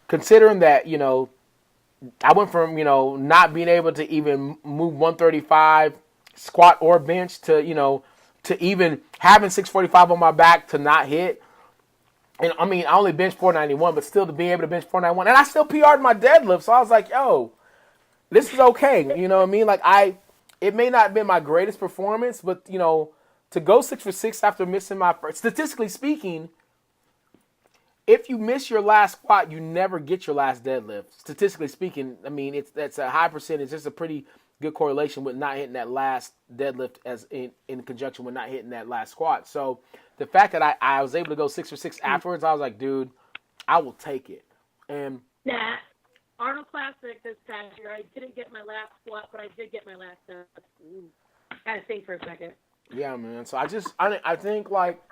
considering that, I went from, not being able to even move 135 squat or bench to, to even having 645 on my back to not hit. And I mean, I only benched 491, but still to be able to bench 491. And I still PR'd my deadlift. So I was like, yo, this is okay. You know what I mean? Like it may not have been my greatest performance, but, to go 6 for 6 after missing my first, statistically speaking, if you miss your last squat, you never get your last deadlift. Statistically speaking, I mean, that's a high percentage. It's a pretty good correlation with not hitting that last deadlift as in conjunction with not hitting that last squat. So the fact that I was able to go 6 for 6 afterwards, I was like, dude, I will take it. And Nah, Arnold Classic this past year, I didn't get my last squat, but I did get my last deadlift. Gotta think for a second. yeah, man. So I think like,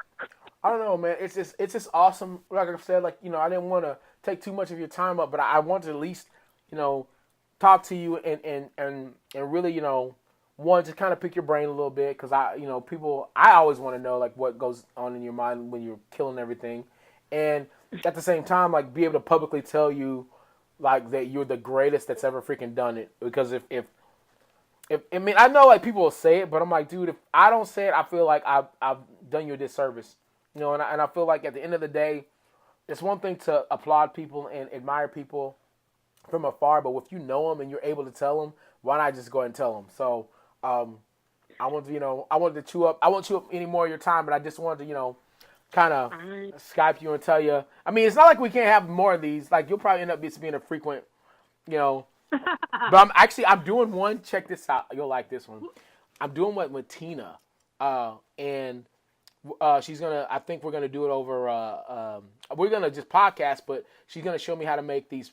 I don't know, man. It's just awesome. Like I said, like, I didn't want to take too much of your time up, but I wanted to at least, talk to you and really, one, to kind of pick your brain a little bit, because I always want to know like what goes on in your mind when you're killing everything, and at the same time, like, be able to publicly tell you like that you're the greatest that's ever freaking done it. Because if I mean, I know like people will say it, but I'm like, dude, if I don't say it, I feel like I've done you a disservice. And I feel like at the end of the day, it's one thing to applaud people and admire people from afar, but if you know them and you're able to tell them, why not just go ahead and tell them? So I wanted to chew up. I won't chew up any more of your time, but I just wanted to, kind of Skype you and tell you. I mean, it's not like we can't have more of these. Like, you'll probably end up just being a frequent, But I'm doing one. Check this out. You'll like this one. I'm doing one with Tina, and she's gonna. I think we're gonna do it over. We're gonna just podcast, but she's gonna show me how to make these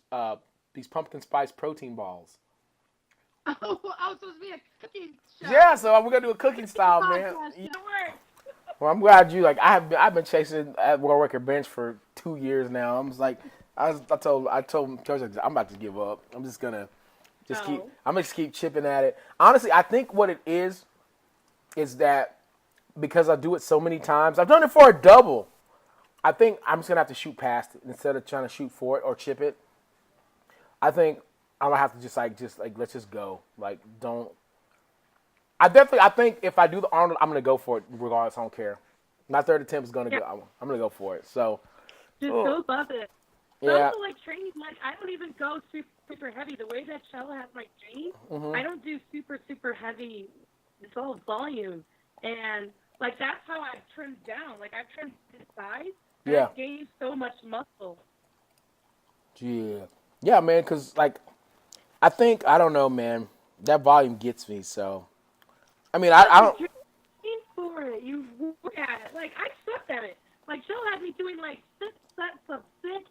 pumpkin spice protein balls. Oh, I was supposed to be a cooking show. Yeah, so we're gonna do a cooking style, man. Well, I'm glad you like. I've been chasing at World Record Bench for 2 years now. I'm just like, I told Coach, I'm about to give up. I'm just gonna keep chipping at it. Honestly, I think what it is that because I do it so many times, I've done it for a double. I think I'm just gonna have to shoot past it instead of trying to shoot for it or chip it. I think I'm gonna have to just let's just go. Like, don't. I think if I do the Arnold, I'm gonna go for it regardless. I don't care. My third attempt is gonna go. I'm gonna go for it. So just go above it. Yeah. Also, like training, like I don't even go super heavy. The way that Shell has my training, I don't do super heavy. It's all volume, and like that's how I've trimmed down. Like I've trimmed this size, and I've gained so much muscle. Yeah, man. Because like, I don't know, man. That volume gets me. So, I mean, I don't. You're trained for it. You work at it. Like I sucked at it. Like Shell had me doing like 6 sets of 6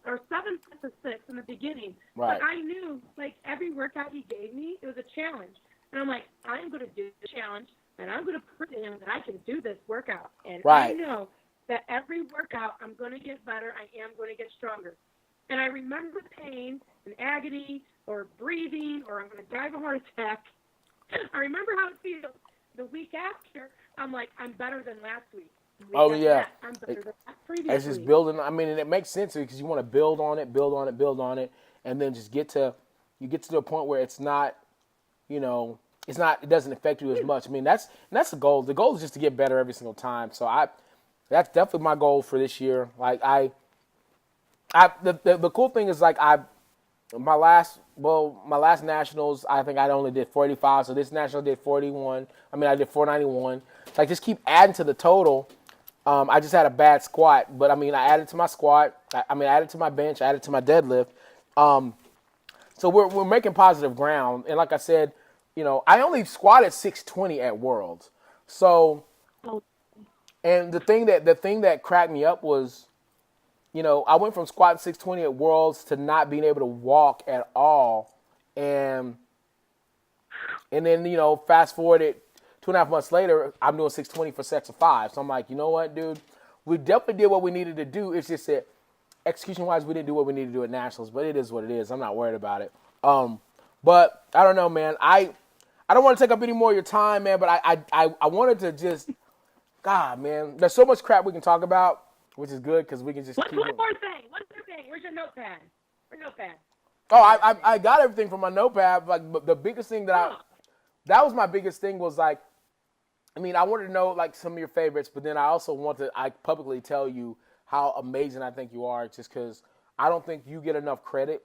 or 7 sets of 6 in the beginning. Right. But I knew, like, every workout he gave me, it was a challenge. And I'm like, I'm going to do the challenge, and I'm going to prove to him that I can do this workout. And I know that every workout, I'm going to get better. I am going to get stronger. And I remember pain and agony or breathing or I'm going to die of a heart attack. I remember how it feels. The week after, I'm like, I'm better than last week. Oh yeah, I'm better than previously. It's just building. I mean, and it makes sense because you want to build on it, and then just get to the point where it's not, it doesn't affect you as much. I mean, that's the goal. The goal is just to get better every single time. So that's definitely my goal for this year. Like the cool thing is like my last nationals, I think I only did 45. So this national did 41. I mean, I did 491. So I just keep adding to the total. I just had a bad squat, but I mean, I added to my squat. I added to my bench, I added to my deadlift. So we're making positive ground. And like I said, I only squatted 620 at Worlds. So, and the thing that cracked me up was, I went from squatting 620 at Worlds to not being able to walk at all. And then, fast forward it 2.5 months later, I'm doing 620 for sets of 5. So I'm like, you know what, dude? We definitely did what we needed to do. It's just that execution-wise, we didn't do what we needed to do at Nationals, but it is what it is. I'm not worried about it. But I don't know, man. I don't want to take up any more of your time, man, but I wanted to just, God, man, there's so much crap we can talk about, which is good because we can just keep One more thing. Where's your notepad? Oh, I got everything from my notepad. Like, but the biggest thing that was my biggest thing was like, I wanted to know like some of your favorites, but then I also want to publicly tell you how amazing I think you are, just because I don't think you get enough credit,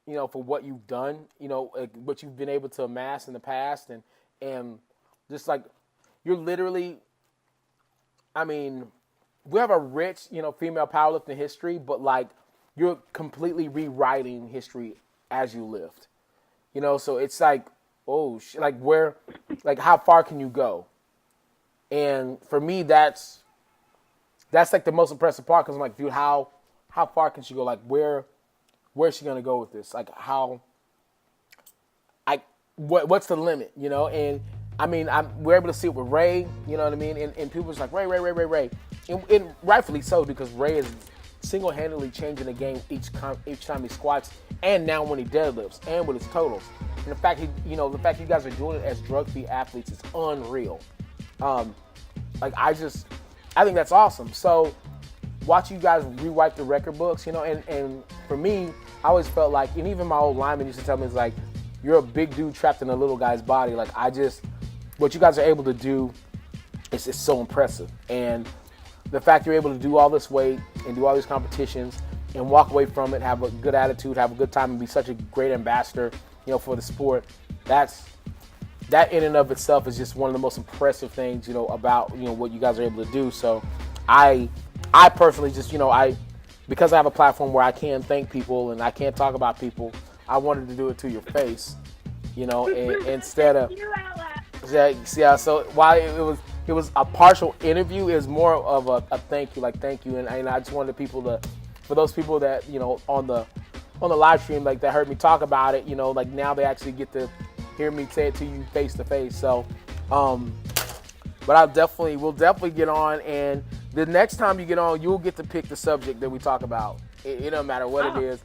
for what you've done, what you've been able to amass in the past, and just like you're literally, we have a rich, female powerlifting history, but like you're completely rewriting history as you lift, so it's like, oh, like where, like how far can you go? And for me, that's like the most impressive part, because I'm like, dude, how far can she go? Like where's she gonna go with this? Like what's the limit? And we're able to see it with Ray, you know what I mean? And people just like Ray. And rightfully so, because Ray is single-handedly changing the game each time he squats, and now when he deadlifts, and with his totals. And the fact you guys are doing it as drug-free athletes is unreal. I think that's awesome. So watch you guys rewrite the record books, and for me, I always felt like, and even my old lineman used to tell me, it's like, you're a big dude trapped in a little guy's body. Like, what you guys are able to do is so impressive. And the fact you're able to do all this weight and do all these competitions and walk away from it, have a good attitude, have a good time, and be such a great ambassador, for the sport, that in and of itself is just one of the most impressive things, about, what you guys are able to do. So I personally just, because I have a platform where I can thank people and I can't talk about people, I wanted to do it to your face, and instead of, yeah. So while it was a partial interview, is more of a thank you, and I just wanted for those people that on the live stream, like, that heard me talk about it, like, now they actually get to hear me say it to you face to face. So, but we'll definitely get on, and the next time you get on, you'll get to pick the subject that we talk about. It don't matter what it is.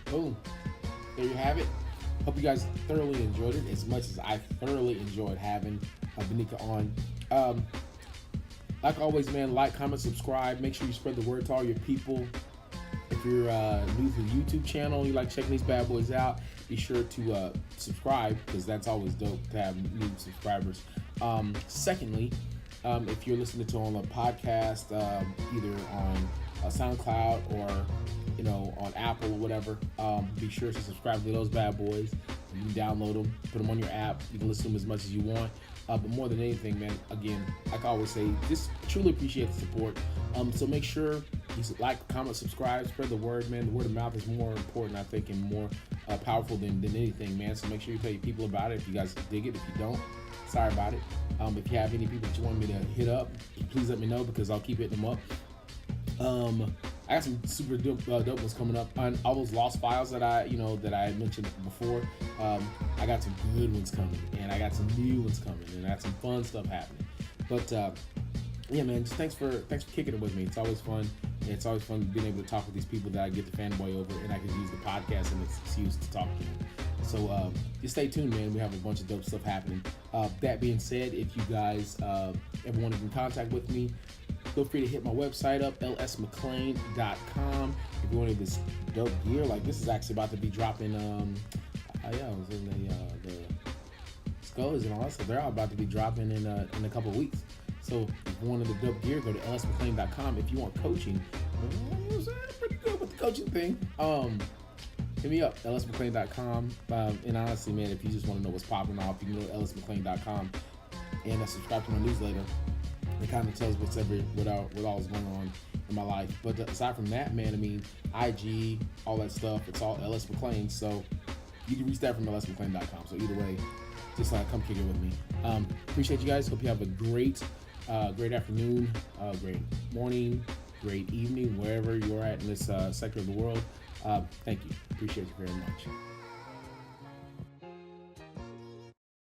Boom. There you have it. Hope you guys thoroughly enjoyed it as much as I thoroughly enjoyed having BONICA on. Like always, man, like, comment, subscribe. Make sure you spread the word to all your people. If you're new to the YouTube channel, you like checking these bad boys out, be sure to subscribe, because that's always dope to have new subscribers. Secondly, if you're listening to on a podcast, either on SoundCloud or on Apple or whatever, be sure to subscribe to those bad boys. You can download them, put them on your app. You can listen to them as much as you want. But more than anything, man, again, like I always say, just truly appreciate the support. So make sure you like, comment, subscribe, spread the word, man. The word of mouth is more important, I think, and more powerful than anything, man. So make sure you tell your people about it if you guys dig it. If you don't, sorry about it. If you have any people that you want me to hit up, please let me know, because I'll keep hitting them up. I got some super dope ones coming up on all those lost files that I had mentioned before. I got some good ones coming, and I got some new ones coming, and I got some fun stuff happening. But yeah, man, just thanks for kicking it with me. It's always fun. And it's always fun being able to talk with these people that I get the fanboy over, and I can use the podcast and its excuse to talk to them. So just stay tuned, man. We have a bunch of dope stuff happening. That being said, if you guys ever want to get in contact with me, feel free to hit my website up, lsmcclain.com. If you want this dope gear, like this is actually about to be dropping. I was in the skulls and all that, so they're all about to be dropping in a couple of weeks. So if you wanted the dope gear, go to lsmcclain.com. If you want coaching, I'm pretty good with the coaching thing. hit me up, lsmcclain.com. And honestly, man, if you just want to know what's popping off, you can go to lsmcclain.com and subscribe to my newsletter. It kind of tells what all is going on in my life. But aside from that, man, I mean, IG, all that stuff, it's all LS McClain. So you can reach that from lsmcclain.com. So either way, just come kick it with me. Appreciate you guys. Hope you have a great afternoon, great morning, great evening, wherever you're at in this sector of the world. Thank you. Appreciate you very much.